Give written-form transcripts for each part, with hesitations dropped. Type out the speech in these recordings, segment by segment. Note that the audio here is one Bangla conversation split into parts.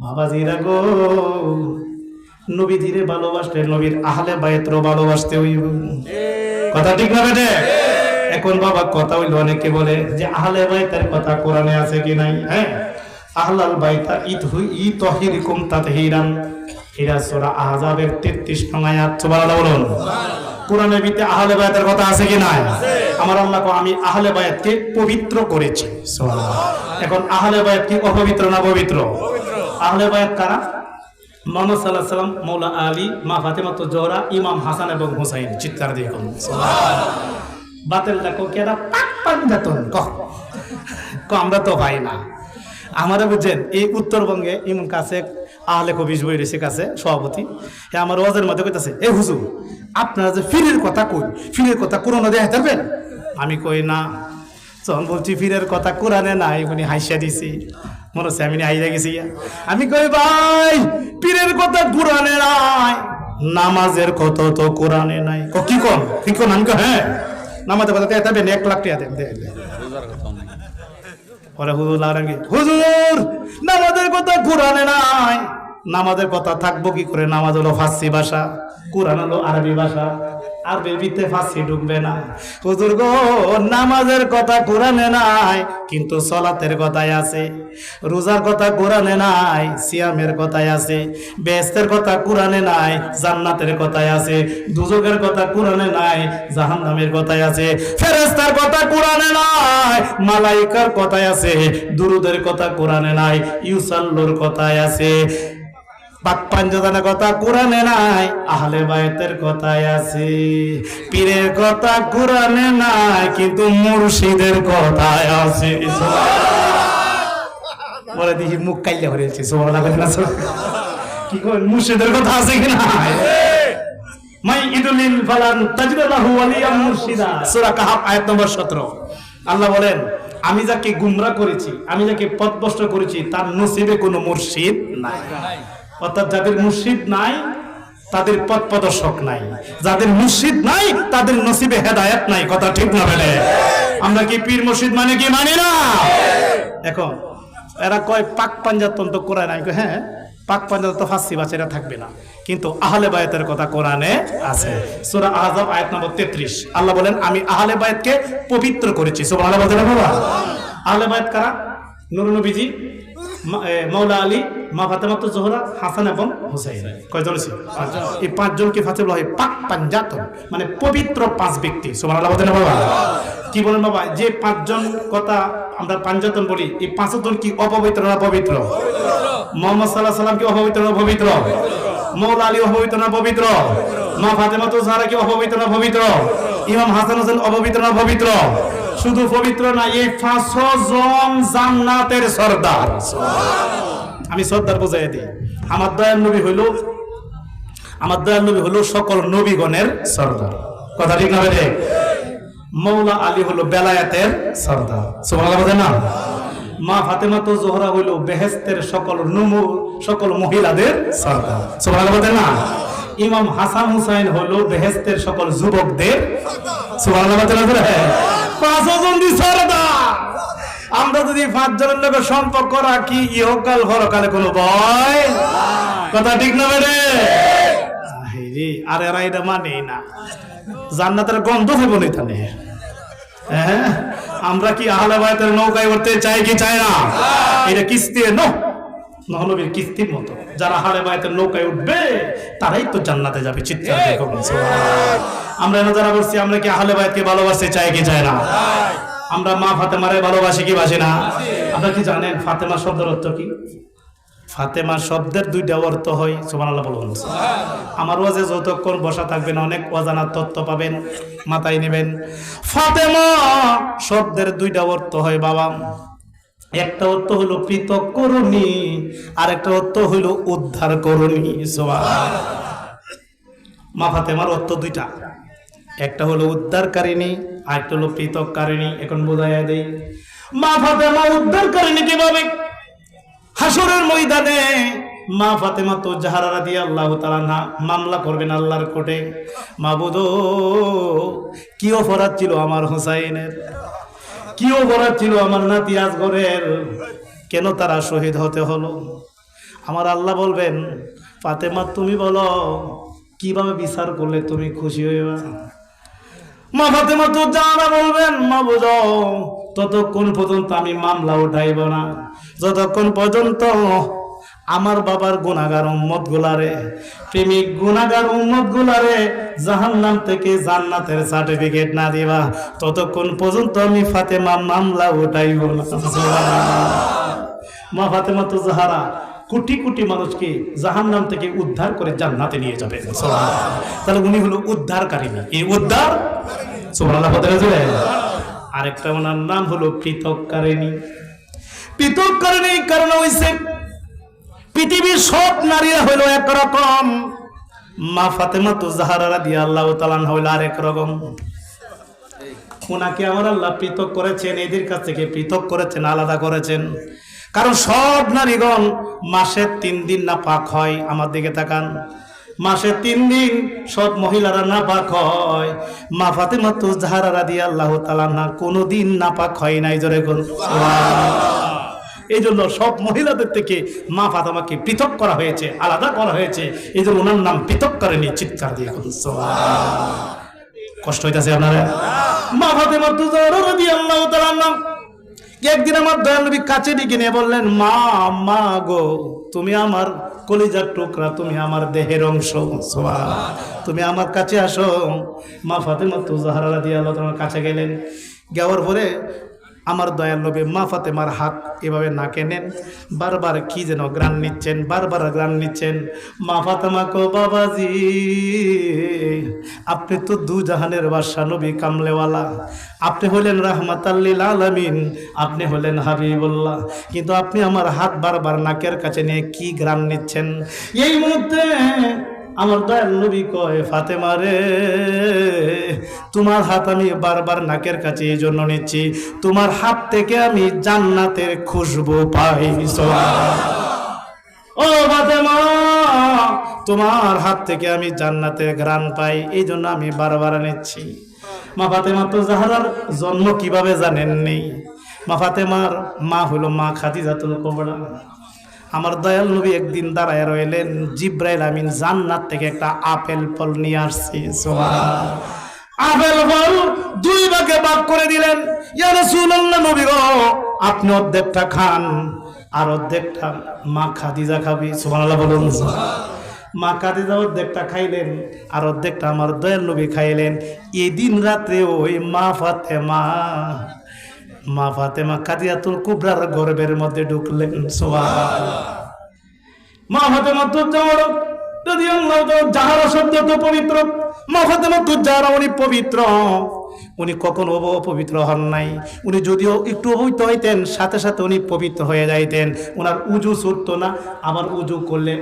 বাবাজিরা গো, নবী ধীরে ভালোবাসতে নবীর আহলে বায়তরও ভালোবাসতে হইব। কথা ঠিক না বেটে? এখন বাবা কথা হইলো, অনেকে বলে যে আহলে বায়তের কথা কোরআনে আছে কি নাই? হ্যাঁ, আহলাল বাইতা ইতহিরিকুম তাতহিরান, এরা সূরা আহজাবের 33 নং আয়াত। সুবহানাল্লাহ বলুন। কোরআনের ভিতরে আহলে বায়তের কথা আছে কি নাই? আমার আল্লাহ কো আমি আহলে বায়তকে পবিত্র করেছি। সুবহানাল্লাহ। এখন আহলে বায়ত কি অপবিত্র না পবিত্র? আহলে বায়ত কারা? মুহাম্মদ সাল্লাল্লাহু আলাইহি ওয়াসাল্লাম, মাওলা আলী, মা ফাতেমা জোহরা, ইমাম হাসান এবং হুসাইন। চিৎকার দিয়ে কোন সুবহানাল্লাহ। বাতিল দেখো কেডা পাক পাঞ্জাতন ক আমরা তো ভাই না। আমারা বুঝছেন এই উত্তরবঙ্গে ইমন কাছে আহলে কবির বই রয়েছে কাছে সভাপতি, হ্যাঁ আমার ওয়াজের মধ্যে কইতাছে, এ হুজুর আপনারা যে ফিরের কথা কই, ফিরের কথা কোরআনে দেখাতে পারবেন? আমি কই না। যখন বলছি ফিরের কথা কোরআনে নাই, উনি হাসিয়া দিছি, মনে হচ্ছে আমি আইয়া গেছি। আমি কই ভাই পীরের কথা কোরআনে নাই, নামাজের কথা তো কোরআনে নাই। কি কোন কি কোন? আমি হ্যাঁ নামাজের কথা দেবেন, 1 লাখ টাকা দেন। পরে হুজুর লাগি, হুজুর নামাজের কথা কোরআনে নাই। নামাজের কথা থাকবো কি করে? নামাজ হলো ফার্সি ভাষা, কোরআন হলো আরবি ভাষা, আরবির ভিতরে ফার্সি ঢুকবে না। হুজুর গো, নামাজের কথা কোরআনে নাই, কিন্তু সালাতের কথাই আছে। রোজার কথা কোরআনে নাই, সিয়ামের কথাই আছে। বেহেশতের কথা কোরআনে নাই, জান্নাতের কথাই আছে। দুজকের কথা কোরআনে নাই, জাহান্নামের কথাই আছে। ফেরেশতার কথা কোরআনে নাই, মালাইকার কথাই আছে। দুরুদের কথা কোরআনে নাই, ইউসাল্লুর কথাই আছে। পাক পাঞ্জাতনের কথা কোরআনে নাই, আহলে বায়তের কথাই আছে। পীরের কথা কোরআনে নাই, কিন্তু মুর্শিদের কথাই আছে। বলে দেখি মুখ কাইলা হয়েছে। কি করেন? মুর্শিদের কথা আছে কি না? মাই ইদুলিল ফালান তাজিদ লাহু ওয়ালিয়াম মুর্শিদা, সূরা কাহাফ আয়াত নম্বর 17। আল্লাহ বলেন, আমি যাকে গুমরা করেছি, আমি যাকে পথভ্রষ্ট করেছি, তার নসিবে কোনো মুর্শিদ নাই। অর্থাৎ যাদের মুর্শিদ নাই তাদের পথ প্রদর্শক নাই, যাদের মুর্শিদ নাই তাদের নসিবে হেদায়েত নাই। কথা ঠিক না বলে? আমরা কি পীর মুর্শিদ মানে কি মানি না? এখন এরা কয় পাক পাঞ্জাতন তো কোরআন। আমি কই হ্যাঁ, পাক পাঞ্জাতন তো ফার্সি ভাষা, এটা থাকবে না, কিন্তু আহলে বায়তের কথা কোরআনে আছে। সূরা আহজাব আয়াত নম্বর 33। আল্লাহ বলেন আমি আহলে বায়তকে পবিত্র করেছি। সুবহানাল্লাহ বলতে না বাবা? আহলে বায়ত কারা? নূর নবীজি, মাওলা আলী, মা ফাতেমা জোহরা, হাসান এবং হুসাইন। কয়জন ছিল? এই 5 জনকে ফাতে বলা হয় পাক পাঞ্জাতন, মানে পবিত্র 5 ব্যক্তি। সুবহানাল্লাহ বলতে না বাবা? কি বলেন বাবা? যে 5 জন কথা আমরা পাঞ্জাতন বলি, এই 5 জন কি অপবিত্র না পবিত্র? মুহাম্মদ সাল্লাল্লাহু আলাইহি সাল্লাম কি অপবিত্র না পবিত্র? মাওলা আলী অপবিত্র না পবিত্র? মা ফাতেমা জোহরা কি অপবিত্র না পবিত্র? ইমাম হাসান হোসেন অপবিত্র না পবিত্র? শুধু পবিত্র না, এই 500 জন জান্নাতের সর্দার। আমি সর্দার বোঝাই দিই, আমার দয়াল নবী হলো সকল নবীগণের সর্দার। কথা ঠিক না বেঠে? মাওলা আলী হলো বেলায়েতের সর্দার। সুবহানাল্লাহ বলেন না? মা ফাতেমা জোহরা হইল বেহেশতের সকল মহিলাদের সর্দার। সুবহানাল্লাহ বলেন না? ইমাম হাসান হুসাইন হলো বেহেশতের সকল যুবকদের। সুবহানাল্লাহ বলেন না? 5 জন দি সর্দার। আমরা যদি 5 জনের লোকের সম্পর্ক রাখি, ইহকাল পরকালে কোনো ভয়। কথা ঠিক না বেরে? আর এরা এটা মানে না, জান্নাতের গন্ধ হবে না এখানে। হ্যাঁ, আমরা কি আহলে বায়তের নৌকায় উঠতে চাই কি চাই না? এটা কিস্তি নবীর কিস্তির মতো। যারা আহলে বায়তের নৌকায় উঠবে তারাই তো জান্নাতে যাবে। চিৎকার দিয়ে বলুন সুবহানাল্লাহ। আমরা যারা বলছি, আমরা কি আহলে বায়তকে ভালোবাসতে চাই কি চাই না? আমরা মা ফাতেমারে ভালোবাসি কি বাসি না? আপনারা কি জানেন ফাতেমা শব্দের অর্থ কি? ফাতেমা শব্দের 2টা অর্থ হয়। সুবহানাল্লাহ বলুন। আমার ওয়াজে যতক্ষণ বসা থাকবেন অনেক অজানা তথ্য পাবেন, মাথায় নেবেন। ফাতেমা শব্দের 2টা অর্থ হয় বাবা। একটা অর্থ হলো পৃথক করুণী, আর একটা অর্থ হলো উদ্ধার করুণী। সুবহানাল্লাহ। মা ফাতেমার অর্থ 2টা, একটা হলো উদ্ধারকারিণী, আর একটা হলো পৃথককারিণী। এখন বোঝাইয়া দেই, মা ফাতেমা উদ্ধারকারিণী কিভাবে? হাসরের ময়দানে মা ফাতেমা জাহরা রাদিয়াল্লাহু তাআলা আনহা মামলা করবেন আল্লাহর কোর্টে। মাবুদ, কি অপরাধ ছিল আমার হুসাইনের, কি অপরাধ ছিল আমার নাতি আসগরের, কেন তারা শহীদ হতে হলো? আমার আল্লাহ বলবেন, ফাতেমা তুমি বলো কিভাবে বিচার করলে তুমি খুশি হইবা? মা ফাতেমা তো জানা বলবেন, মা বুঝো ততক্ষণ পর্যন্ত আমি মামলা উঠাইব না, যতক্ষণ পর্যন্ত আমার বাবার গুনাহগার উম্মত গুলারে, প্রেমিক গুনাহগার উম্মত গুলারে জাহান্নাম থেকে জান্নাতের সার্টিফিকেট না দিবা, ততক্ষণ পর্যন্ত আমি ফাতেমা মামলা উঠাইব না। মা ফাতেমা তো জাহারা কোটি কোটি মানুষকে জাহান্নাম থেকে উদ্ধার করে জান্নাতে নিয়ে যাবে। তাহলে উনি হলো উদ্ধারকারিণী। এই উদ্ধার সুবহানাল্লাহ বলতে আরেকটা ওনার নাম হলো পৃথককারিণী। পৃথককারিণী কারণ হইছে পৃথিবীর সব নারীরা হইল একরকম, মা ফাতেমা তো জাহরা রাদিয়াল্লাহু তাআলা হইল আরেক রকম। ওনাকে আমার আল্লাহ পৃথক করেছেন, এদের কাছ থেকে পৃথক করেছেন, আলাদা করেছেন। কারণ সব নারীগণ মাসে 3 দিন নাপাক হয়। আমার দিকে তাকান, মাসে 3 দিন সব মহিলারা নাপাক হয়। মা ফাতেমা তো জাহরা রাদিয়াল্লাহু তাআলা না কোনোদিন নাপাক হয় নাই। জোরে বলুন সুবহানাল্লাহ। এই জন্য সব মহিলাদের থেকে মা ফাতেমাকে পৃথক করা হয়েছে, আলাদা করা হয়েছে। এই জন্য ওনার নাম পৃথককারিণী। চিৎকার দিয়ে বলুন সুবহানাল্লাহ। কষ্ট হইতাছে আপনারা? মা ফাতেমা তো জাহরা রাদিয়াল্লাহু তাআলা নাম একদিন আমার দয়াল নবী কাছে ডেকে নিয়ে বললেন, মা মা গো, তুমি আমার কলিজার টুকরা, তুমি আমার দেহের অংশ, তুমি আমার কাছে আসো। মা ফাতেমা তো জাহরা রাদিয়াল্লাহু তাআলার কাছে গেলেন। যাওয়ার পরে আমার দয়াল নবী মা ফাতেমার হাত এভাবে নাকে নেন, বারবার কি যেন গ্রান নিচ্ছেন, বারবার গ্রান নিচ্ছেন। মা ফাতেমা কো, বাবাজি আপনি তো দু জাহানের বাদশা নবী কামলেওয়ালা, আপনি হলেন রাহমাতাল লিল আলামিন, আপনি হলেন হাবিবুল্লাহ, কিন্তু আপনি আমার হাত বারবার নাকের কাছে নিয়ে কি গ্রান নিচ্ছেন? এই মুহূর্তে আমার দয়াল নবী কয়, ফাতেমা রে, তোমার হাত আমি বারবার নাকের কাছে এই জন্য নিচ্ছি, তোমার হাত থেকে আমি জান্নাতের খুশবু পাই। ও ফাতেমা, তোমার হাত থেকে আমি জান্নাতের ঘ্রাণ পাই, এই জন্য আমি বারবার নিচ্ছি। মা ফাতেমা তো জাহরার জন্ম কিভাবে জানেননি? মা ফাতেমার মা হলো মা খাদিজাতুল কুবরা। আমার দয়াল নবী একদিন দাঁড়ায় রইলেন, জিব্রাইল আমিন জান্নাত থেকে একটা আপেল ফল নিয়ে আসছে। আপেল ফল 2 ভাগে ভাগ করে দিলেন। ইয়া রাসূলুল্লাহ, নবী গো, আপনি অর্ধেকটা খান আর অর্ধেকটা মা খাদিজা খাবি। সুবহানাল্লাহ বলুন। মা খাদিজা অর্ধেকটা খাইলেন আর অর্ধেকটা আমার দয়াল নবী খাইলেন। এদিন রাত্রে ওই মা ফাতেমা খাদিজাতুল কুবরার গর্ভের মধ্যে ঢুকলেন। সুবহানাল্লাহ। মা ফাতেমা তো জাহরা শব্দ তো পবিত্র। মা ফাতেমা তো জাহরা উনি পবিত্র, উনি কখনো অপবিত্র হন নাই। উনি যদিও একটু অপবিত্র হইতেন, সাথে সাথে উনি পবিত্র হয়ে যাইতেন। ওনার উজু ছুটতো না, আবার উজু করলে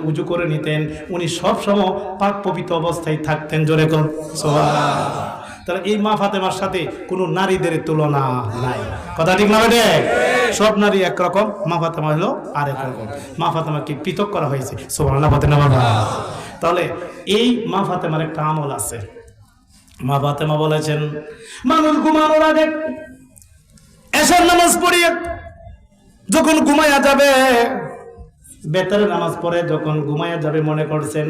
উজু করে নিতেন। উনি সবসময় পাক পবিত্র অবস্থায় থাকতেন। জোরে কোন সুবহানাল্লাহ। তাহলে এই মা ফাতেমার সাথে কোনো নারীদের তুলনা নাই। কথা ঠিক না বেটে? সব নারী একরকম, মা ফাতেমা হলো আরেক রকম। মা ফাতেমাকে পৃথক করা হয়েছে। সুবহানাল্লাহ। তাহলে এই মা ফাতেমার একটা আমল আছে। মা ফাতেমা বলেছেন, মানুষ ঘুমানোর আগে এশার নামাজ পড়িয়ে যখন ঘুমায়া যাবে, বেতারে নামাজ পড়ে যখন ঘুমায়া যাবে মনে করছেন,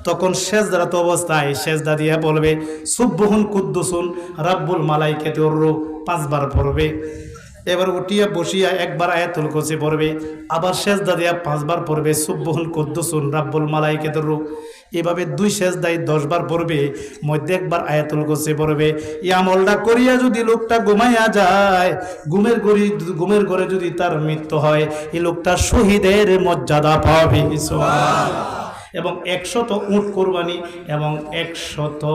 তখন সেজদারত অবস্থায় সেজদা দিয়ে বলবে সুবহুন কুদ্দুসুন রাব্বুল মালাইকাতির রূহ 5 বার পড়বে। এবার উঠিয়া বসিয়া একবার আয়াতুল কুরসি পড়বে, আবার সেজদা দিয়া 5 বার পড়বে সুবহুন কুদ্দুসুন রাব্বুল মালাইকাতির রূহ। এভাবে 2 সেজদায় 10 বার পড়বে, মধ্যে একবার আয়াতুল কুরসি পড়বে। এই আমলটা করিয়া যদি লোকটা ঘুমাইয়া যায়, ঘুমের ঘরে যদি তার মৃত্যু হয়, এই লোকটা শহীদের মর্যাদা পাবে। এবং 100 উট কোরবানি এবং 100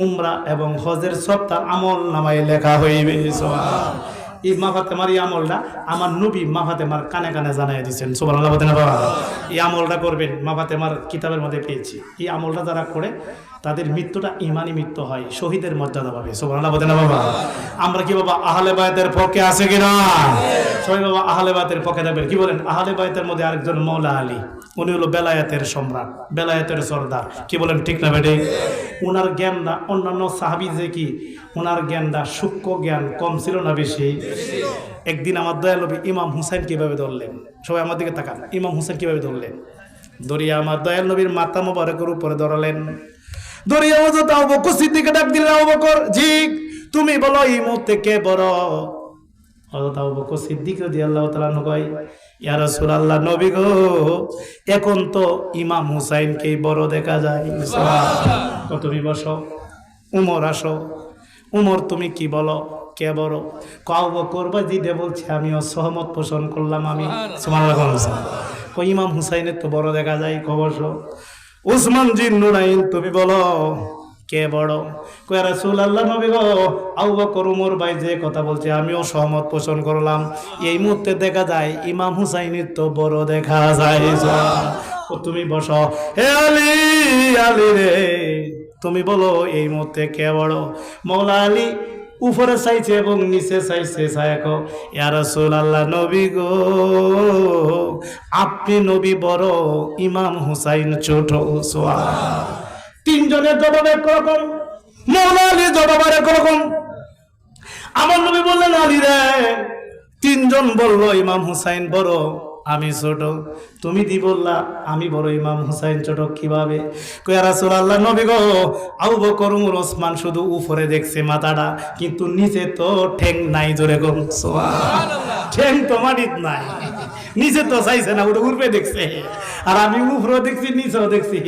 উমরা এবং হজের সব তার আমল নামায় লেখা হইবে। এই মা ফাতেমার এই আমলটা আমার নবী মা ফাতেমার কানে কানে জানাই দিয়েছেন। সুবহানাল্লাহ। এই আমলটা করবেন, মা ফাতেমার কিতাবের মধ্যে পেয়েছি। এই আমলটা যারা করে তাদের মৃত্যুটা ইমানি মৃত্যু হয়, শহীদের মর্যাদা পাবে। সুবহানাল্লাহ। আমরা কি বাবা আহলে বায়তের পক্ষে আছে কিনা? সবাই বাবা আহলে বায়তের পক্ষে থাকবেন। কি বলেন? আহলে বায়তের মধ্যে আরেকজন মৌলা আলী, উনি হলো বেলায়েতের সম্রাট, বেলায়েতের সর্দার। কি বলেন ঠিক না বেটে? ওনার জ্ঞানটা অন্যান্য সাহাবী যে কি ওনার জ্ঞানটা সূক্ষ্ম জ্ঞান কম ছিল না বেশি? একদিন আমার দয়াল নবী ইমাম হুসাইন কিভাবে ধরলেন, সবাই আমার দিকে তাকান, ইমাম হুসাইন কিভাবে ধরলেন, দরিয়া আমার দয়াল নবীর মাথা মোবারকের উপরে ধরালেন, দরিয়া হযরত আবু বকর সিদ্দিককে ডাক দিলেন, আবু বকর জি তুমি বলো এই মুহূর্তে কে বড়? হযরত আবু বকর সিদ্দিক রাদিয়াল্লাহু তাআলা কয়, ইয়া রাসূলুল্লাহ নবী গো, এখন তো ইমাম হুসাইনকেই বড় দেখা যায়। সুবহানাল্লাহ। তুমি বসো, উমর আসো, উমর তুমি কি বলো কে বড়? আবু বকর বাজিদে বলছে আমিও সহমত পোষণ করলাম, আমি সুবহানাল্লাহ। কই ইমাম হুসাইনের তো বড় দেখা যায়, কবসো। উসমান জিন নুরাইন তুমি বলো কে বড়? কই রাসূলুল্লাহ নবী গো, আবু বকর উমর ভাই যে কথা বলছে আমিও সহমত পোষণ করলাম, এই মুহূর্তে দেখা যায় ইমাম হুসাইনের তো বড় দেখা যায়। ও তুমি বসো, হে আলী, আলী রে তুমি বলো এই মুহূর্তে কে বড়? মওলা আলী উপরে চাইছে এবং নিচে চাইছে, চাইকো ইয়া রাসূলুল্লাহ নবী গো, আপনি নবী বড়, ইমাম হুসাইন ছোট। সুবহানাল্লাহ। তিনজনের জবাব একরকম, মওলা আলী জবাব একরকম। আমার নবী বললেন আলী রে, তিনজন বলল ইমাম হুসাইন বড়, আমি ছোট, তুমি দি বললা আমি বড়, ইমাম হুসাইন ছোট কিভাবে? কই ইয়া রাসূলুল্লাহ নবী গো, আবু বকর উমর ওসমান শুধু উপরে দেখছে মাথাটা, কিন্তু নিচে তো ঠ্যাং নাই। জোরে গো সুবহানাল্লাহ। ঠ্যাং তো মাটিত নাই, নিচে তো চাইছে না, ওটা উপরে দেখছে। আর আমি উপরেও দেখছি নিচেও দেখছি,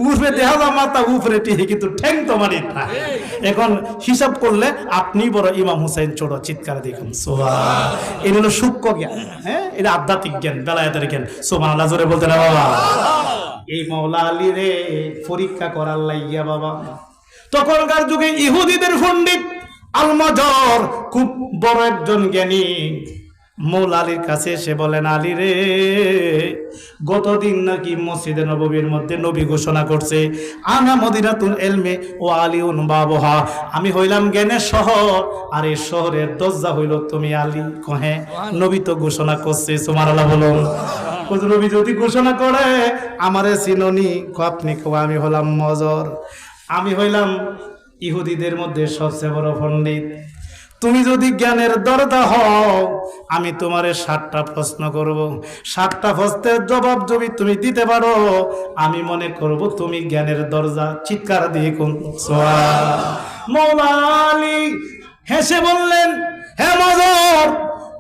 উপরে দেখা যায় মাথা উপরে টিহে, কিন্তু ঠ্যাং তো মাটিত না। এখন হিসাব করলে আপনি বড়, ইমাম হুসাইন ছোট। চিৎকার দেখুন সুবহানাল্লাহ। এটা হলো সূক্ষ্ম জ্ঞান, হ্যাঁ এটা আধ্যাত্মিক জ্ঞান, বেলায়েতের জ্ঞান। সুবহানাল্লাহ জোরে বলতে না বাবা। এই মওলা আলী রে পরীক্ষা করার লাগিয়া বাবা, তখনকার যুগে ইহুদিদের পণ্ডিত আল-মাজর খুব বড় একজন জ্ঞানী মওলা আলীর কাছে এসে বলেন, আলী রে গতদিন নাকি মসজিদে নববীর মধ্যে নবী ঘোষণা করছে আনা মদিনাতুল ইলমি ও আলিউন বাবুহা, আমি হইলাম জ্ঞানের শহর, আর এই শহরের দরজা হইল তুমি আলী। কহে নবী তো ঘোষণা করছে। সুবহানাল্লাহ বলুন। নবী যদি ঘোষণা করে আমারে চিননি, আপনি কো আমি হলাম মজর, আমি হইলাম ইহুদিদের মধ্যে সবচেয়ে বড় পণ্ডিত। তুমি যদি জ্ঞানের দরজা হও, আমি তোমারে 7টা প্রশ্ন করব, 7টা প্রশ্নের জবাব যদি তুমি দিতে পারো, আমি মনে করব তুমি জ্ঞানের দরজা। চিৎকার দিয়ে কোন সুবহানাল্লাহ। মওলা আলী হেসে বললেন, হে মজর,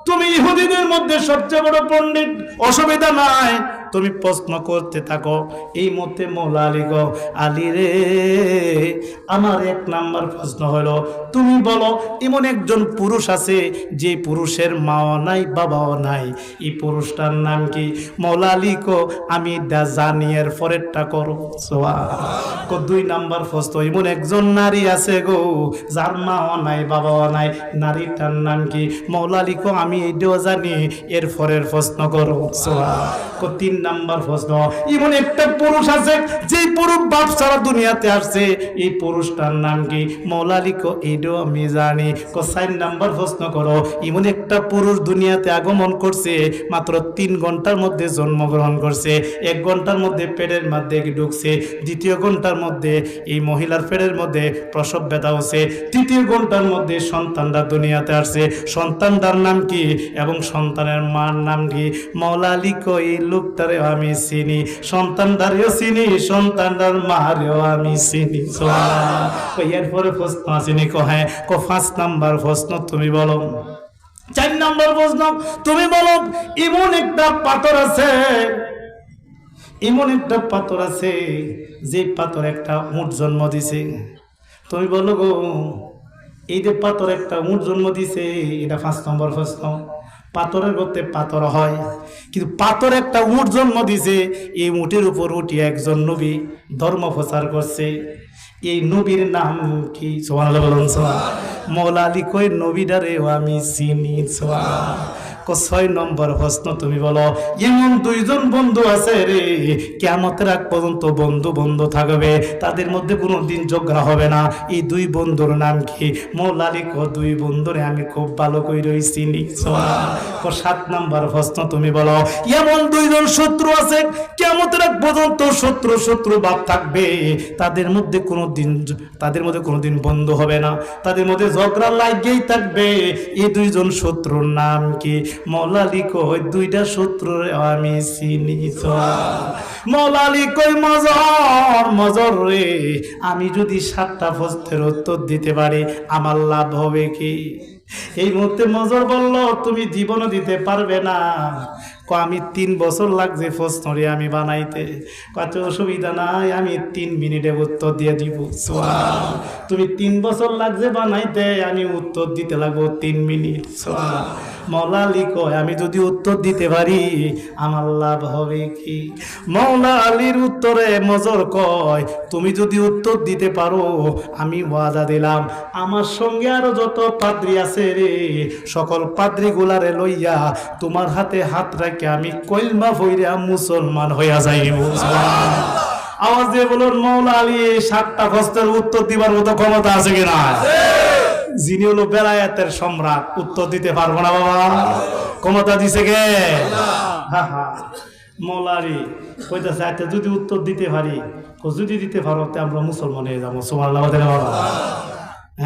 তুমি ইহুদিদের মধ্যে সবচেয়ে বড় পণ্ডিত, অসুবিধা নাই, তুমি প্রশ্ন করতে থাকো। এই মতে মওলা আলী গো, আলী রে আমার 1 নাম্বার প্রশ্ন হলো, তুমি বলো এমন একজন পুরুষ আছে যে পুরুষের মাও নাই বাবাও নাই, এই পুরুষটার নাম কি? মওলা আলী কো আমি জানি, এর পরেরটা করো। সুবহানাল্লাহ। 2 নাম্বার প্রশ্ন, এমন একজন নারী আছে গো যার মাও নাই বাবাও নাই, নারীটার নাম কি? মওলা আলী কো আমি এটাও জানি, এর পরের প্রশ্ন করো। সুবহানাল্লাহ। 3 নাম্বার প্রশ্ন, এমন একটা পুরুষ আছে যে পুরুষ বাপ ছাড়া দুনিয়াতে আসছে, এই পুরুষটার নাম কি? মওলা আলী কো এটাও আমি জানি। 4 নাম্বার প্রশ্ন করো, এমন একটা পুরুষ দুনিয়াতে আগমন করছে, মাত্র 3 ঘন্টার মধ্যে জন্মগ্রহণ করছে, 1 ঘন্টার মধ্যে পেটের মধ্যে ঢুকছে, 2য় ঘন্টার মধ্যে এই মহিলার পেটের মধ্যে প্রসব ব্যথা হচ্ছে, 3য় ঘন্টার মধ্যে সন্তানরা দুনিয়াতে আসছে, সন্তানটার নাম কি এবং সন্তানের মার নাম কি? মওলা আলী কো এই লোকটারে আমি চিনি, সন্তানটারেও চিনি, সন্তানটার মারেও আমি চিনি। সুবহানাল্লাহ। এরপরে প্রশ্ন আসেনি, হ্যাঁ 5 নাম্বার প্রশ্ন তুমি বলো। 4 নাম্বার প্রশ্ন, তুমি বলো এমন একটা পাথর আছে, এমন একটা পাথর আছে যে পাথর একটা উট জন্ম দিছে। তুমি বলো গো এই যে পাথর একটা উট জন্ম দিছে, এটা 5 নম্বর প্রশ্ন। পাথরের গর্তে পাথর হয়, কিন্তু পাথর একটা উট জন্ম দিছে, এই উটের উপর উঠে একজন নবী ধর্ম প্রচার করছে, এই নবীর নাম কি? সুবহানাল্লাহ বলুন। সুবহানাল্লাহ। মওলা আলী কই নবীটারেও আমি চিনি। সুবহানাল্লাহ। ছয় নম্বর প্রশ্ন তুমি বলো, এমন দুইজন বন্ধু আছে রে কিয়ামতের আগ পর্যন্ত বন্ধু বন্ধু থাকবে, তাদের মধ্যে কোনো দিন ঝগড়া হবে না। এই দুই বন্ধুর নাম কি? মৌলা আলী কো দুই বন্ধুরে আমি খুব ভালো করে চিনি। সাত নম্বর প্রশ্ন তুমি বলো, এমন দুইজন শত্রু আছে কিয়ামতের আগ পর্যন্ত শত্রু শত্রু ভাব থাকবে, তাদের মধ্যে কোনোদিন বন্ধু হবে না, তাদের মধ্যে ঝগড়া লাগেই থাকবে। এই দুইজন শত্রুর নাম কি? মৌলা আলী কই দুইটা শত্রু আমি চিনি। মৌলা আলী কই মজর রে, আমি যদি 7টা প্রশ্নের উত্তর দিতে পারি আমার লাভ হবে কি? এই মুহূর্তে মজর বলল তুমি জীবনও দিতে পারবে না। আমি 3 বছর লাগছে প্রশ্নরে আমি বানাইতে। কত অসুবিধা নাই, আমি 3 মিনিটে উত্তর দিয়ে দিব। তুমি 3 বছর লাগছে বানাইতে, আমি উত্তর দিতে লাগবো 3 মিনিট। মৌলা আলী কয় আমি যদি উত্তর দিতে পারি আমার লাভ হবে কি? মৌলা আলীর উত্তরে মজর কয় তুমি যদি উত্তর দিতে পারো আমি ওয়াদা দিলাম আমার সঙ্গে আরো যত পাদ্রী আছে রে সকল পাদ্রী গুলারে লইয়া তোমার হাতে হাত রাখে আমি কলমা পইরা মুসলমান হইয়া যাইব। আওয়াজ দিয়ে বলুন মৌলা আলী 7টা প্রশ্নের উত্তর দিবার মতো ক্ষমতা আছে কিনা? যিনি হলো বেলায়েতের সম্রাট, উত্তর দিতে পারবো না বাবা? ক্ষমতা দিছে কে? মৌলা আলী কইতাছে আচ্ছা যদি উত্তর দিতে পারি, যদি দিতে পারো আমরা মুসলমান হয়ে যাবো। সুবহানাল্লাহ।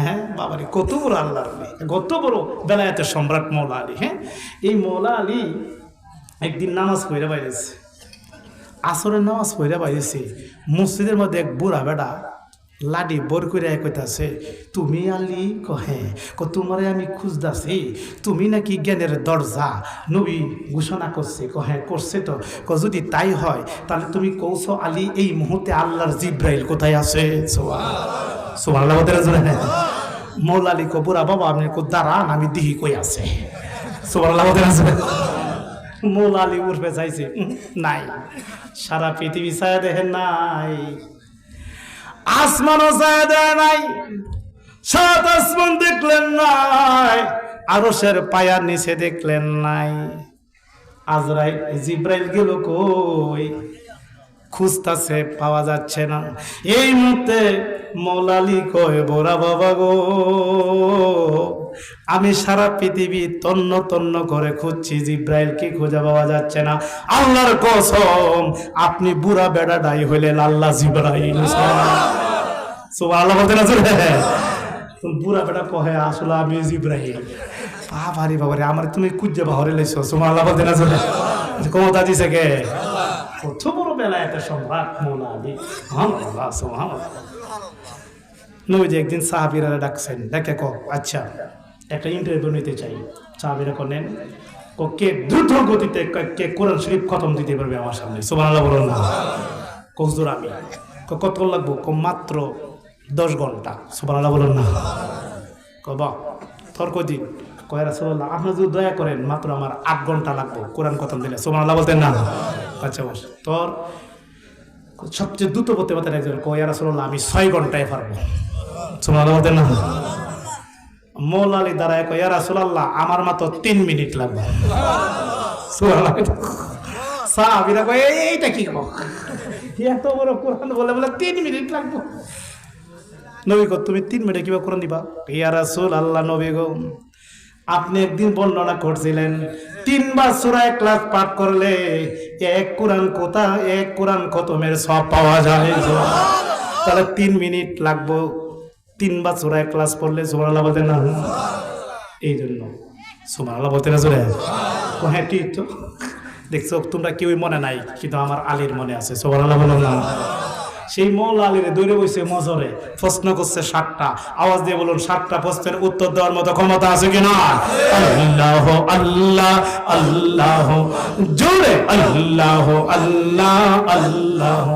হ্যাঁ বাবারে, কত বড় আল্লাহর ওলি, কত বড় বেলায়েতের সম্রাট মৌলা আলী। হ্যাঁ, এই মৌলা আলী একদিন নামাজ পড়ে বাইরেছে, আসরের নামাজ পড়ে বাইরেছে। মসজিদের মধ্যে এক বুড়া বেটা লাডি বোর করে কইতাছে তুমি আলী? কহে তোমারে আমি খুঁজতাছি, তুমি নাকি জ্ঞানের দরজা, নবী ঘোষণা করছে। কহে করছে তো। যদি তাই হয় তাহলে তুমি কৌছো আলী এই মুহূর্তে আল্লাহর জিব্রাইল কোথায় আছে? সুবহানাল্লাহ। মৌলা আলী কো বুড়া বাবা আপনি দাঁড়ান আমি দিহি কই আছে। সুবহানাল্লাহ। মৌলা আলী উঠবে চাইছে, নাই। সারা পৃথিবী ছায়া দেখেন নাই, আসমানও ছায়া দেয় নাই, 7 আসমান দেখলেন নাই, আরশের পায়ার নিচে দেখলেন নাই। আজরাইল জিব্রাইল গেল কই? খুঁজতাছে, পাওয়া যাচ্ছে না। এই মুহূর্তে মৌলা আলী কয় বোরা বাবা গো আমি সারা পৃথিবী তন্ন তন্ন করে খুঁজছি, জিব্রাইলকে খুঁজে পাওয়া যাচ্ছে না। আল্লাহর কসম আপনি বুড়া বেড়াটাই হইলেন আল্লাহ জিব্রাইল। সুবহানাল্লাহ বলতে না চলে? বুড়া বেটা কহে আসলে আমি জিব্রাইল। বাবারে বাবারে আমার তুমি খুঁজে বাহরে লাইছো। সুবহানাল্লাহ বলতে না চলে? ক্ষমতা দিছে কে? কত বড় বেলায়েতের সম্রাট মৌলা আলী। সুবহানাল্লাহ সুবহানাল্লাহ। নবী যে একদিন সাহাবীরা ডাকছেন, দেখে কো আচ্ছা একটা ইন্টারভিউ নিতে চাই। সাহাবীরা করেন কে দ্রুত গতিতে কে কোরআন শরীফ খতম দিতে পারবে আমার সামনে? সুবহানাল্লাহ বলুন না। হুজুর আমি। কত লাগবো? মাত্র 10 ঘন্টা। সুবহানাল্লাহ বলুন না। বাহ তোর কদিন? কয় রাসূলুল্লাহ আপনি যদি দয়া করেন মাত্র আমার 8 ঘন্টা লাগবো কোরআন খতম দিলে। সুবহানাল্লাহ বলতেন না? আচ্ছা বস। তোর সবচেয়ে দ্রুত বলতে পারতেন একজন, কয় রাসূলুল্লাহ আমি 6 ঘন্টায় পারবো। সুবহানাল্লাহ বলতেন না? মৌলা আলী দাঁড়ায় কয় ইয়া রাসূলুল্লাহ আমার মাত্র 3 মিনিট লাগবে। সুবহানাল্লাহ। সাহাবীরা কয় এইটা কি গো, এত বড় কোরআন বলে 3 মিনিট লাগবে? নবী গো তুমি 3 মিনিটে কিভাবে কোরআন দিবা? ইয়া রাসূলুল্লাহ নবী গো আপনি একদিন বর্ণনা করছিলেন 3 বার সূরা ইখলাস পাঠ করলে এক কোরআন খতমের সওয়াব পাওয়া যায়। তাহলে 3 মিনিট লাগবে 3 বার সূরা ইখলাস পড়লে। সুবহানাল্লাহ বলতেন না? এই জন্য সুবহানাল্লাহ বলতে না চলে? হ্যাঁ ঠিক তো, দেখছো তোমরা কেউই মনে নাই কিন্তু আমার আলীর মনে আছে। সুবহানাল্লাহ বলুন না। সেই মৌলা আলীরে দৌড়ে বসে মজরে প্রশ্ন করছে 7টা। আওয়াজ দিয়ে বলুন 7টা প্রশ্নের উত্তর দেওয়ার মতো ক্ষমতা আছে কিনা? আল্লাহ আল্লাহ আল্লাহ জোরে আল্লাহ আল্লাহ আল্লাহ।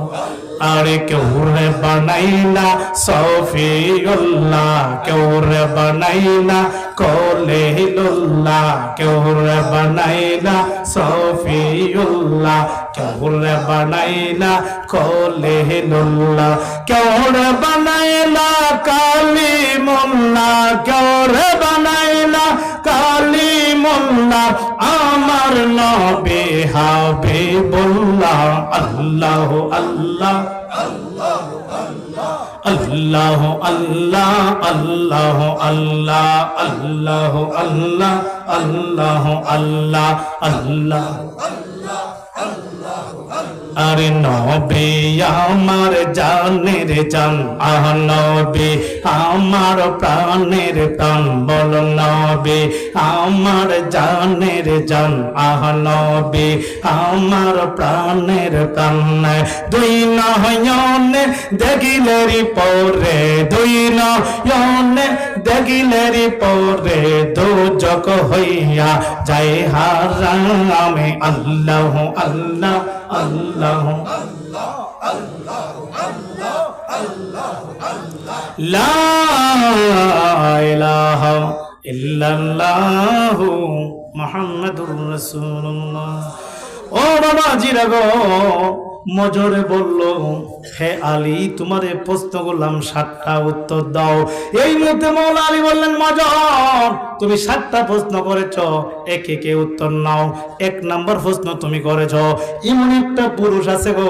আরে কেউ রে বানাইলা সফিউল্লাহ, কেউ রে বানাইলা কলিলুল্লাহ, কেউ রে বানাইলা সফিউল্লাহ, কেউ রে বানাইলা কলিলুল্লাহ, কেউ রে বানাইলা কালিমুল্লাহ, কেউ রে বানাইলা কালিমুল্লাহ। আমার নবী হাবিবুল্লাহ আল্লাহু আল্লাহ আল্লাহু আল্লাহ আল্লাহু আল্লাহ আল্লাহু আল্লাহ আল্লাহু আল্লাহ আল্লাহ আরে নবী আমার জানের জান আহ নবী আমার প্রাণের প্রাণ বল নবী আমার জানের জান আহ নবী আমার প্রাণের প্রাণ দুই নয়নে দেখিলেরি পরে দুই নয়নে দেখিলেরি পরে দোজক হইয়া যায় হারামে আল্লাহ আল্লাহ আল্লাহ লা ইলাহা ইল্লাল্লাহু মুহাম্মাদুর রাসূলুল্লাহ। ও বাবা জিরা গো, মজরে বলল, হে আলী তোমারে প্রশ্ন করলাম 7টা উত্তর দাও। এই মুহূর্তে মৌলা আলী বললেন, মজর তুমি 7টা প্রশ্ন করেছ, একে একে উত্তর নাও। 1 নাম্বার প্রশ্ন তুমি করেছ, এমন একটা পুরুষ আছে গো,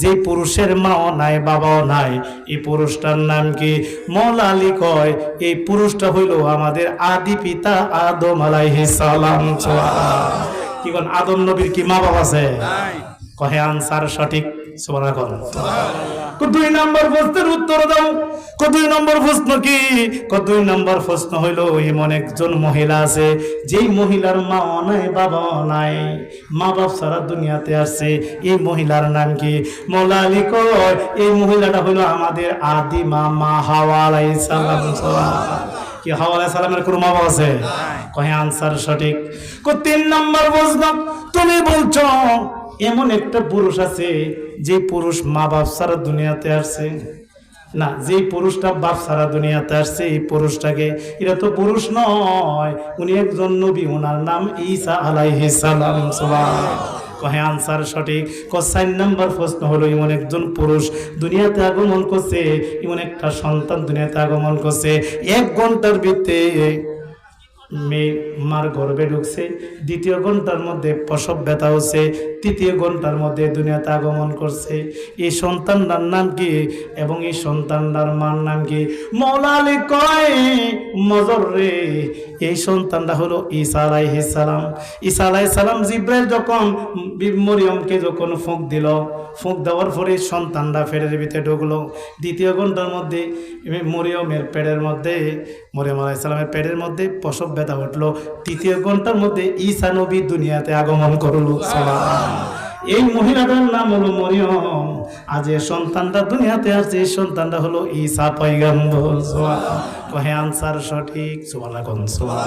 যে পুরুষের মাও নাই বাবাও নাই, এই পুরুষটার নাম কি? মৌলা আলী কয়, এই পুরুষটা হইল আমাদের আদি পিতা আদম আলাইহিস সালাম। কি কোন আদম নবীর কি মা বাবা আছে? কহে আনসার সঠিক। সুবহানাল্লাহ। 2 নম্বর প্রশ্নের উত্তর দাও। 2 নম্বর প্রশ্ন কি? 2 নম্বর প্রশ্ন হইল, এমন একজন মহিলা আছে, যেই মহিলার মা নাই বাবা নাই, মা বাপ সারা দুনিয়াতে আসছে, এই মহিলার নাম কি? মৌলা আলী কয়, এই মহিলাটা হইল আমাদের আদি মা হাওয়া আলাইহিস সালাম। কি হাওয়া আলাইহিস সালামের কোনো মা বাবা আছে? কহে আনসার সঠিক। 3 নম্বর প্রশ্ন, তুমি বলছো এমন একটা পুরুষ আছে, যে পুরুষ মা বাপ সারা দুনিয়াতে আসছে না, যে পুরুষটা বাপ সারা দুনিয়াতে আসছে, এই পুরুষটাকে, এটা তো পুরুষ নয়, উনি একজন নবী, ওনার নাম ঈসা আলাইহিস সালাম। সুবহানাল্লাহ। কহে আনসার সঠিক। 4 নম্বর প্রশ্ন হলো, এমন একজন পুরুষ দুনিয়াতে আগমন করছে, এমন একটা সন্তান দুনিয়াতে আগমন করছে, 1 ঘন্টার ভিতরে মেয়ে মার গর্ভে ঢুকছে, 2য় ঘন্টার মধ্যে প্রসব ব্যথা হচ্ছে, 3য় ঘন্টার মধ্যে দুনিয়াতে আগমন করছে। এই সন্তানটার নাম কি এবং এই সন্তানটার মার নাম কি? মৌলা আলী কয়, মজর রে, এই সন্তানটা হলো ঈসা আলাইহিস সালাম। ঈসা আলাইহিস সালাম জিব্রাইল যখন মরিয়মকে যখন ফুঁক দিল, ফুঁক দেওয়ার পরে সন্তানটা পেটের ভিতরে ঢুকলো, 2য় ঘন্টার মধ্যে মরিয়মের পেটের মধ্যে, মরিয়ম আলাইহিস সালামের পেটের মধ্যে প্রসব ব্যথা উঠলো, 3য় ঘন্টার মধ্যে ঈসা নবী দুনিয়াতে আগমন করলো। এই মহিলাটার নাম হলো মরিয়ম। আজ এই সন্তানটা দুনিয়াতে আসছে, এই সন্তানটা হলো ঈসা পয়গম্বর। কহে আনসার সঠিক। সুবহানাল্লাহ।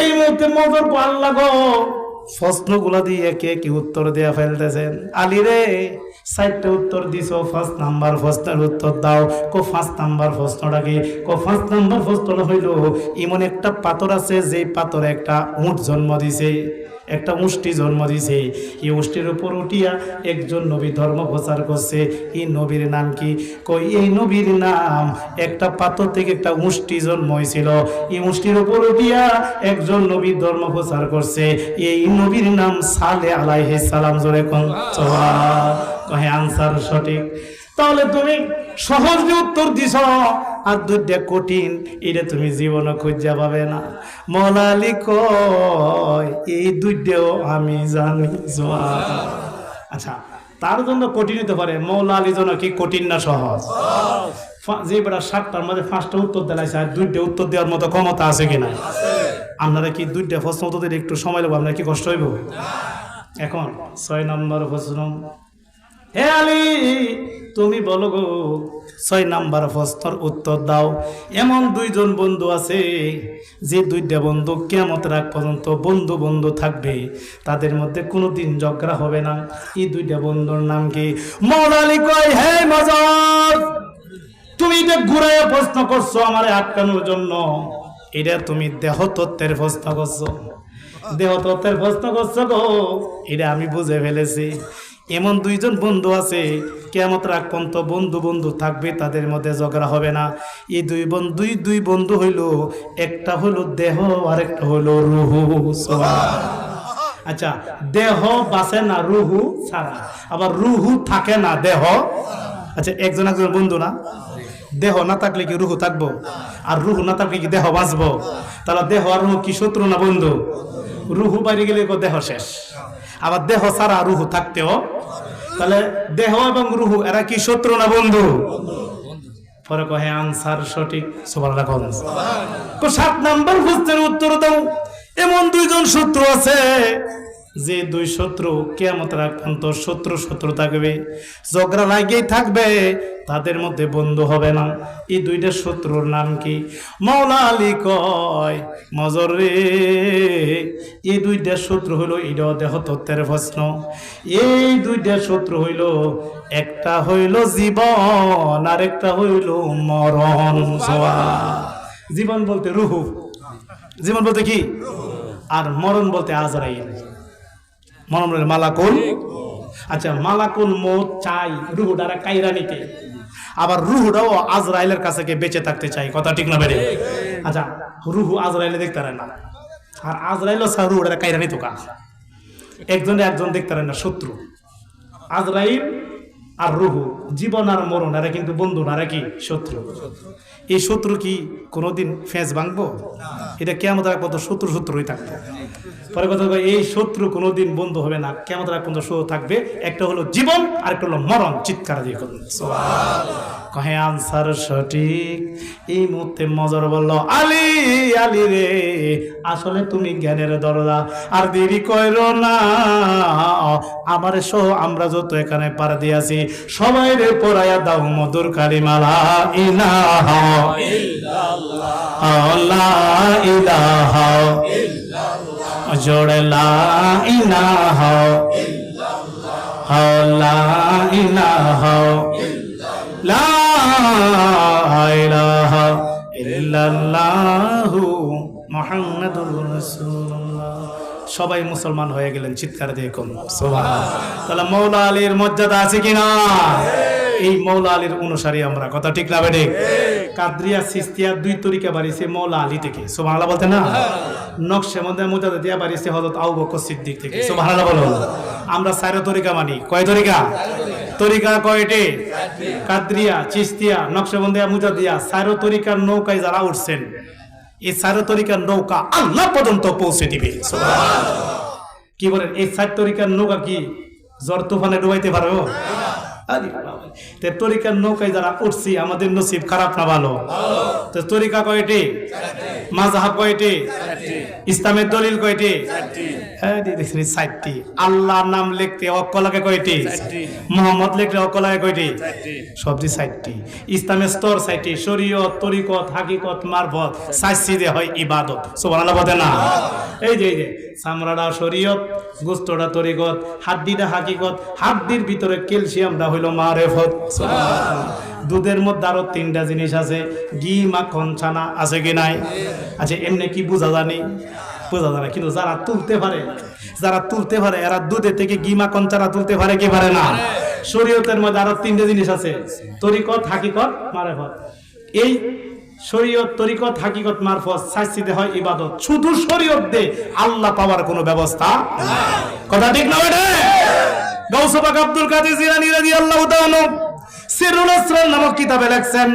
এই মুহূর্তে মজর আল্লাহ গো, প্রশ্নগুলা দিয়ে একে একে উত্তর দেয়া ফেলতেছেন। আলী রে, 4টা উত্তর দিছো, 5 নাম্বার প্রশ্নের উত্তর দাও। 5 নাম্বার প্রশ্নটা কি? 5 নাম্বার প্রশ্নটা হইল, এমন একটা পাথর আছে, যে পাথরে একটা উট জন্ম দিছে, একটা উষ্টি জন্ম দিছে, এই উষ্টির উপর উঠিয়া একজন নবী ধর্ম প্রচার করছে, এই নবীর নাম কি? কই এই নবীর নাম, একটা পাথর থেকে একটা উষ্টি জন্ম হয়েছিল, এই উষ্টির উপর উঠিয়া একজন নবী ধর্ম প্রচার করছে, এই নবীর নাম সালেহ আলাইহিস সালাম। জোরে কোন কহে আনসার সঠিক। তাহলে তুমি সহজ উত্তর দিছ, আর 2টা কঠিন, এটা তুমি জীবনে খুঁজে পাবে না। মৌলা আলী কয়, এই 2টাও আমি জানি। আচ্ছা, তার জন্য কঠিন হতে পারে, মৌলা আলীর জন্য কি কঠিন না সহজ? যে বেড়া 7টার মধ্যে 5টা উত্তর দেলাইছে, আর 2টা উত্তর দেওয়ার মতো ক্ষমতা আছে কিনা? আপনারা কি 2টা প্রশ্ন উত্তর দিলে একটু সময় লাগবে, আপনার কি কষ্ট হইব? এখন 6 নম্বর প্রশ্ন, হে আলী তুমি বলো গো, 6 নাম্বার প্রশ্নের উত্তর দাও। এমন 2জন বন্ধু আছে, যে 2টা বন্ধু কিয়ামতের আগ পর্যন্ত বন্ধু বন্ধু থাকবে, তাদের মধ্যে কোনোদিন ঝগড়া হবে না। এই 2টা বন্ধুর নাম কি? মৌলা আলী কয়, হে মজর, তুমি এটা ঘুরাইয়া প্রশ্ন করছো আমারে আটকানোর জন্য, এটা তুমি দেহতত্ত্বের প্রশ্ন করছো, দেহতত্ত্বের প্রশ্ন করছো গো, এটা আমি বুঝে ফেলেছি। এমন 2জন বন্ধু আছে, কিয়ামতের আগ পর্যন্ত বন্ধু বন্ধু থাকবে, তাদের মধ্যে ঝগড়া হবে না। এই 2 বন্ধু হইল, একটা হলো দেহ, আর একটা হলো রূহ। আচ্ছা, দেহ বাঁচে না রুহু ছাড়া, আবার রুহু থাকে না দেহ। আচ্ছা, একজন বন্ধু না, দেহ না থাকলে কি রুহু থাকবো? আর রুহু না থাকলে কি দেহ বাঁচবো? তাহলে দেহ আর রুহু কি শত্রু না বন্ধু? রুহু বাইরে গেলে দেহ শেষ, আবার দেহ ছাড়া রুহু থাকতেও, তাহলে দেহ এবং রুহু এরা কি শত্রু না বন্ধু? পরে কহে আনসার সঠিক। সুবহানাল্লাহ। 7 নাম্বার প্রশ্নের উত্তর দাও। এমন দুইজন শত্রু আছে, যে দুই শত্রু কিয়ামতের আগ পর্যন্ত শত্রু থাকবে, ঝগড়া লাগেই থাকবে, তাদের মধ্যে বন্ধু হবে না। এই দুইটা শত্রুর নাম কি? মাওলা আলী কয়, মজর রে, এই দুইটা শত্রু হইল, এটা দেহ তত্ত্বের প্রশ্ন। এই দুইটা শত্রু হইল, একটা হইল জীবন, আর একটা হইল মরণ। জীবন বলতে রুহু, জীবন বলতে কি, আর মরণ বলতে আজরাইল। মরণ বলতে মালাকুল। আচ্ছা, মালাকুল মউত চাই রুহু দ্বারা কাইরা নিতে, আবার রুহুটাও আজরাইলের কাছে গিয়ে বেঁচে থাকতে চাই। কথা ঠিক না বেড়ে? আচ্ছা, রুহু আজরাইলে দেখতে পারে না, আর আজরাইল রুহু দ্বারা কাইরা নিত কা? একজনে একজন দেখতে পারে না, শত্রু। আজরাইল আর রুহু, জীবন আর মরণ, এরা কিন্তু বন্ধু না, এরা কি শত্রু। এই শত্রু কি কোনোদিন ফেঁস ভাঙবো? এটা কিয়ামতের আগ পর্যন্ত শত্রুই থাকবে। পরে কথা, এই শত্রু কোনোদিন বন্ধু হবে না, কিয়ামতের আগ পর্যন্ত শত্রু থাকবে। একটা হলো জীবন, আর একটা হলো মরণ। চিৎকার দিয়ে কহে আনসার সঠিক। এই মুহূর্তে মজর বলল, আলী আলী রে, আসলে তুমি জ্ঞানের দরজা, আর দেরি কইরো না, আমারে সহ আমরা যত এখানে পাড়া দিয়েছি সবাই রে পড়াইয়া দাও মধুর কালিমালা ইলাহা ইল্লাল্লাহ, লা ইলাহা ইল্লাল্লাহ, জোড়ে লা ইলাহা ইল্লাল্লাহ, লা ইলাহা লা ইলাহা ইল্লাল্লাহু মুহাম্মাদুর রাসূলুল্লাহ। সবাই মুসলমান হয়ে গেলেন। চিৎকার দিয়ে কোন সুবহানাল্লাহ। তাহলে মাওলা আলীর মর্যাদা আছে কিনা? এই মাওলা আলীর অনুসারী আমরা। কথা ঠিক না বেঠিক? কাদরিয়া সিস্তিয়া দুই তরিকা বাড়িছে মাওলা আলী থেকে। সুবহানাল্লাহ বলতে না? নকশবন্দিয়া মর্যাদা দিয়া বাড়িছে হযরত আবু বকর সিদ্দিক থেকে। সুবহানাল্লাহ বলো। আমরা চার তরিকা মানি। কয় তরিকা? তরিকা কয়টি? কাদরিয়া, চিস্তিয়া, নকশবন্দিয়া, মুজাদ্দিয়া। চার তরিকার নৌকায় যারা উঠছেন, এই চার তরিকার নৌকা আল্লাহ পর্যন্ত পৌঁছে দিবে। কি বলেন? এই চার তরিকার নৌকা কি ঝড় তুফানে ডুবাইতে পারবো? তরিকার নৌকায় যারা উঠছি, আমাদের নসিব খারাপ না ভালো? তো তরিকা কয়টি? মাযহাব কয়টি? ইসলামের দলিল কয়টি? আল্লাহর নাম লিখতে অক্ষর লাগে কয়টি? মুহাম্মদ লিখতে অক্ষর লাগে কয়টি? সবজি 60টি। ইসলামের স্তর 60টি। শরীয়ত, তরিকত, হাকিকত, মারফত 4 হয় ইবাদত। সুবহানাল্লাহ বলে না? এই যে চামড়াটা শরীয়ত, গোশতটা তরিকত, হাড্ডিটা হাকিকত, হাড্ডির ভিতরে ক্যালসিয়ামটা হইল মারেফত। দুধের মধ্যে আরো 3টা জিনিস আছে, ঘি, মাখন, ছানা আছে কি নাই? আচ্ছা, এমনি কি বোঝা জানি? বোঝা যায় না। কিন্তু যারা তুলতে পারে এরা দুধের থেকে ঘি, মাখন, ছানা তুলতে পারে কি পারে না? শরীয়তের মধ্যে আরো 3টা জিনিস আছে, তরিকত, হাকিকত, মারেফত। এই শরীয়ত, তরিকত, হাকিকত, মারফত 4 হয় ইবাদত। শুধু শরীয়ত দে আল্লাহ পাওয়ার কোনো ব্যবস্থা নাই। কথা ঠিক না বেটা? গাউস পাক আব্দুল কাদের জিলানী রাদিয়াল্লাহু তাআলা সিরুল আসরার নামক কিতাবে লেখছেন,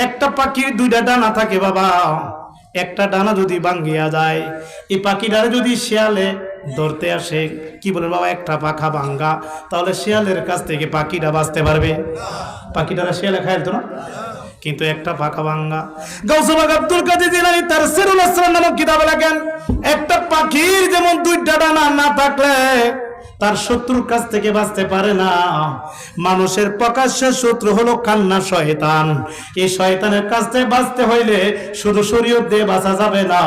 একটা পাখির 2টা ডানা থাকে বাবা, একটা ডানা যদি ভাঙ্গিয়া যায়, এই পাখিটারে যদি শিয়ালে ধরতে আসে, কি বলেন বাবা, একটা পাখা ভাঙ্গা, তাহলে শিয়ালের কাছ থেকে পাখিটা বাঁচতে পারবে? পাখিটারা শিয়ালে খাইতো না, কিন্তু একটা পাখা ভাঙ্গা। গাউস পাক আব্দুল কাদের জিলানী তার সিরুল আসরার নামক কিতাবে লেখেন, একটা পাখির যেমন 2টা ডানা না থাকলে তার শত্রুর কাছ থেকে বাঁচতে পারে না। মানুষের প্রকাশ্য শত্রু হলো কান্না শয়তান। এই শয়তানের কাছ থেকে বাঁচতে হইলে শুধু শরীয়ত দিয়ে বাঁচা যাবে না,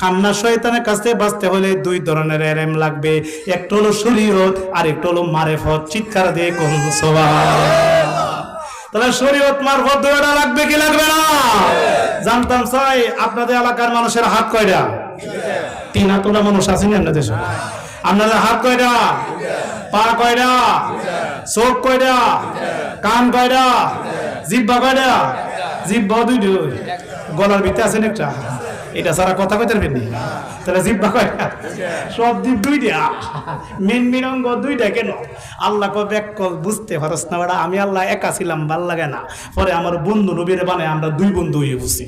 কান্না শয়তানের কাছ থেকে বাঁচতে হলে 2 ধরনের এলেম লাগবে, একটা হলো শরীয়ত আর একটা হলো মারেফত। চিৎকার দিয়ে কোন সুবহানাল্লাহ। তাহলে শরীয়ত, মারফত 2টা লাগবে কি লাগবে না? জানতাম চাই আপনাদের এলাকার মানুষের হাত কয়টা? 3 হাতওয়ালা মানুষ আছেন আপনাদের দেশে? আপনাদের হাত কয়টা? পা কয়টা? চোখ কয়টা? কান কয়টা? জিহ্বা কয়টা? জিহ্বা 2টা। গলার ভিতরে আছেন একটা। এটা সারা কথা কইতে পারবেন নি? তাহলে জিব্বা কয়টা? সব জিব দুইটা, মেন অঙ্গ দুইটা। কেন? আল্লাহ কবে এক কল বুঝতে পারস না বেটা, আমি আল্লাহ একা ছিলাম, ভাল লাগে না, পরে আমার বন্ধু নবীরে বানায় আমরা দুই বন্ধু হয়ে বুঝছি।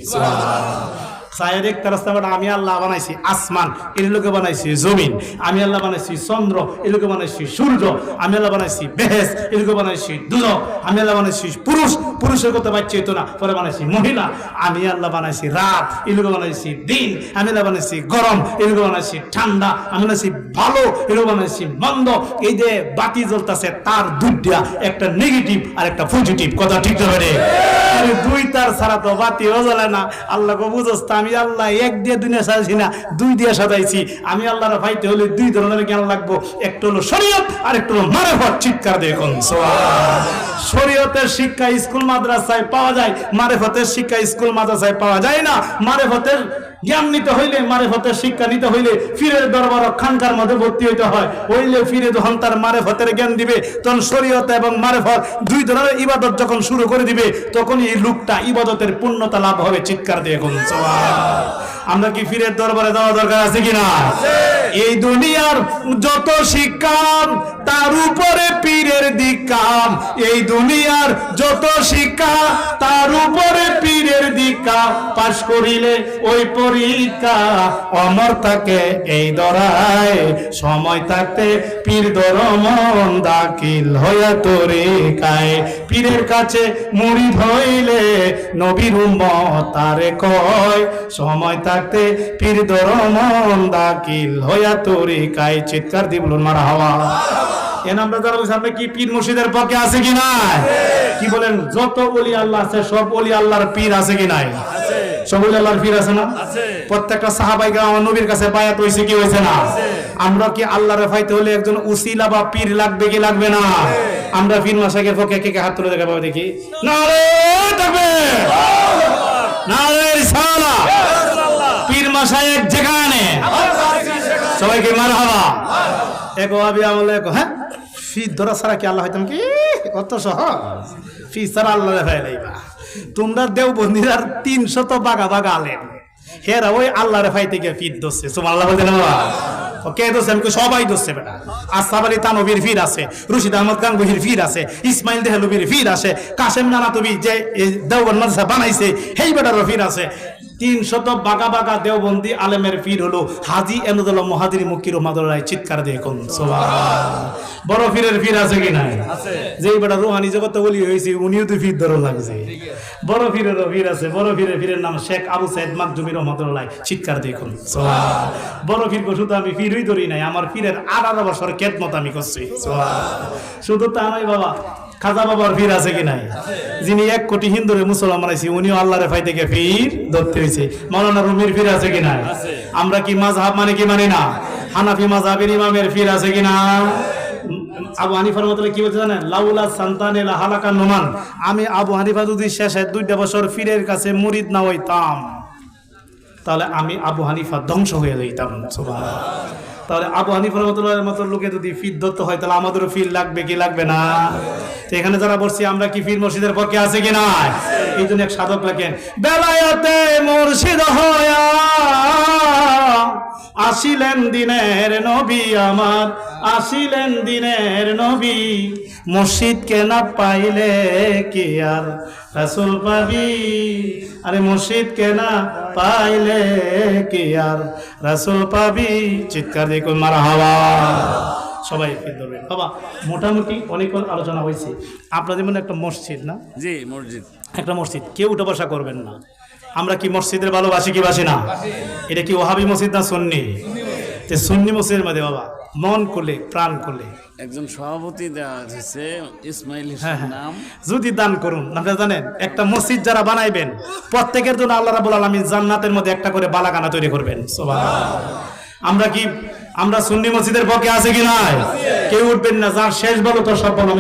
আমি আল্লাহ বানাইছি আসমান, এর লোকে বানাইছি জমিন, আমি আল্লাহ বানাইছি চন্দ্র, এর লোকে বানাইছি সূর্য, আমি আল্লাহ বানাইছি বেহেস, এর লোকে বানাইছি দুজক, আমি আল্লাহ বানাইছি পুরুষ, পুরুষের কথা বাচ্চা হইতো না, পরে বানাইছি মহিলা, আমি আল্লাহ বানাইছি রাত, এর লোকে বানাইছি দিন, আমি আল্লাহ বানাইছি গরম, এর লোকে বানাইছি ঠান্ডা, আমি বানাইছি ভালো, এর লোকে বানাইছি মন্দ। এই যে বাতি জ্বলতেছে তার দুইটা, একটা নেগেটিভ আর একটা পজিটিভ, কথা ঠিক হবে? দুই তার ছাড়া তো বাতিও জ্বলে না। আল্লাহ কো বুঝোস, আমি আল্লাহ এক দিয়ে দুনিয়া সাজাইছি না, দুই দিয়ে সাজাইছি। আমি আল্লাহর পাইতে হলে দুই ধরনের জ্ঞান লাগবো, একটা হলো শরীয়ত আর একটা হলো মারেফত। চিৎকার দিয়ে কোন শরীয়তের শিক্ষা স্কুল মাদ্রাসায় পাওয়া যায়, মারেফতের শিক্ষা স্কুল মাদ্রাসায় পাওয়া যায় না। মারেফতের জ্ঞান নিতে হইলে, মারেফতের শিক্ষা নিতে হইলে ফিরের দরবার খানকার মধ্যে ভর্তি হইতে হয়। হইলে ফিরে যখন তার মারেফতের জ্ঞান দিবে, তখন শরীয়ত এবং মারেফত দুই ধরনের ইবাদত যখন শুরু করে দিবে, তখন এই লোকটা ইবাদতের পূর্ণতা লাভ হবে। চিৎকার দিয়ে কোন আমরা কি ফিরের দরবারে যাওয়া দরকার আছে কিনা? এই দুনিয়ার যত শিক্ষা তার উপরে পীরের দিকাম, এই দুনিয়ার যত শিক্ষা তার উপরে পীরের দিকা। পাশ করিলে ওই পরীক্ষা, অমর থাকে এই দরায়, সময় থাকতে পীর দরমন দাখিল হইয়া তরিকায়। পীরের কাছে মুরিদ হইলে নবীর উম্মত তারে কয়, সময় থাকতে পীর দরমন দাখিল হইয়া তরিকায়। চিৎকার দিয়ে বলুন মারহাবা। এ নামটা যারা বলছে আপনি কি পীর মুর্শিদের পক্ষে আছে কি নাই? কি বলেন? যত ওলি আল্লাহ আছে সব ওলি আল্লাহর পীর আছে কি নাই? সব ওলি আল্লাহর পীর আছে না? প্রত্যেকটা সাহাবাই কেরাম নবীর কাছে বায়াত হইছে কি হইছে না? আমরা কি আল্লাহরে পাইতে হলে একজন উসিলা বা পীর লাগবে কি লাগবে না? আমরা পীর মাশাইখের পক্ষে কে কে হাত তুলে দেখাবো দেখি। নারে তাকবীর, নারে রিসালাহ। পীর মাশাইখ যেখানে সবাইকে মারহাবা। এক ওয়াহাবি আমলে হ্যাঁ ফি ধরা ছাড়া কি আল্লাহ হইতাম কি? কত সহজ, ফি ছাড়া আল্লাহরে ফাইলাইবা। তোমরা দেওবন্দির 300 বাগা বাগা আলেম, হেরা ওই আল্লাহরে ফাইতে গিয়ে ফির দোষে। সুবহানাল্লাহ বলতে না বাবা? কে দোষে? আমি সবাই দোষে বেটা। আসাফ আলী তানবীর ফির আছে, রশিদ আহমদ গাঙ্গুহির ফির আছে, ইসমাইল দেহলভির ফির আছে, কাসেম নানাতবি যে দেওবন্দ মাদ্রাসা বানাইছে সেই বেটারও ফির আছে। 300 বাগা বাগা দেওবন্দি আলেমের পীর হলো হাজী এমদাদুল্লাহ মুহাজিরি মক্কি রহমাতুল্লাহ। চিৎকার দিয়ে কোন সুবহানাল্লাহ। বড় পীরের পীর আছে কি নাই? আছে। যেই বেটা রুহানি জগতে ওলি হইছে উনিও তো পীর ধরে লাগছে। বড় পীরেরও পীর আছে। বড় পীরের নাম শেখ আবু সাইদ মাকজুমি রহমাতুল্লাহ। চিৎকার দিয়ে কোন সুবহানাল্লাহ। বড় পীর কো শুধু আমি পীরই ধরি নাই, আমার পীরের 18 বছর খেদমত আমি করছি। সুবহানাল্লাহ। শুধু তা নয় বাবা, খাজা বাবার পীর আছে কি নাই? যিনি 1 কোটি হিন্দুরে মুসলমান বানাইছে, উনিও আল্লাহরে পাই থেকে পীর ধরতে হইছে। মাওলানা রুমির পীর আছে কি নাই? আমরা কি মাযহাব মানে কি মানি না? হানাফি মাযহাবের ইমামের পীর আছে কি না? আবু হানিফা রাহমাতুল্লাহ কি বলতে জানেন? লাউলা সান্তানে লা হালাকা নুমান। আমি আবু হানিফা যদি শেষে 2টা বছর পীরের কাছে মুরিদ না হইতাম, তাহলে আমি আবু হানিফা ধ্বংস হয়ে যাইতাম। সুবহানাল্লাহ। তাহলে আবু হানিফা রাহমাতুল্লাহর মতো লোকে যদি ফির ধরতে হয়, তাহলে আমাদেরও ফির লাগবে কি লাগবে না? তো এখানে যারা বসছি আমরা কি ফির মুর্শিদের পক্ষে আছে কি না? এই জন্য এক সাধক লেখেন, বেলায়েতে মুর্শিদ হইয়া আসিলেন দিনের নবী আমার, আসিলেন দিনের নবী। মুর্শিদকে না পাইলে কি আর রাসূল পাবি? আরে মুর্শিদকে না পাইলে কি আর রাসূল পাবি? চিৎকার দিয়ে কোন মারহাবা। সবাই ফির ধরবেন বাবা। মোটামুটি অনেক আলোচনা হয়েছে। আপনাদের মনে একটা মসজিদ না? জি মসজিদ, একটা মসজিদ। কেউ উঠা বসা করবেন না। আমরা কি মসজিদের ভালোবাসি কি বাসি না? এটা কি ওহাবি মসজিদ না সুন্নি? সুন্নি মসজিদের মধ্যে বাবা মন খুলে প্রাণ খুলে একজন সভাপতি দেওয়া হয়েছে ইসমাইল নাম, যদি দান করুন। আপনারা জানেন একটা মসজিদ যারা বানাইবেন প্রত্যেকের জন্য আল্লাহ রাব্বুল আলামিন জান্নাতের মধ্যে একটা করে বালাখানা তৈরি করবেন। সুবহানাল্লাহ। আমরা সুন্নি মসজিদের পক্ষে আছে কি নাই? কেউ উঠবেন না। যার শেষ বলো তো সব বলো।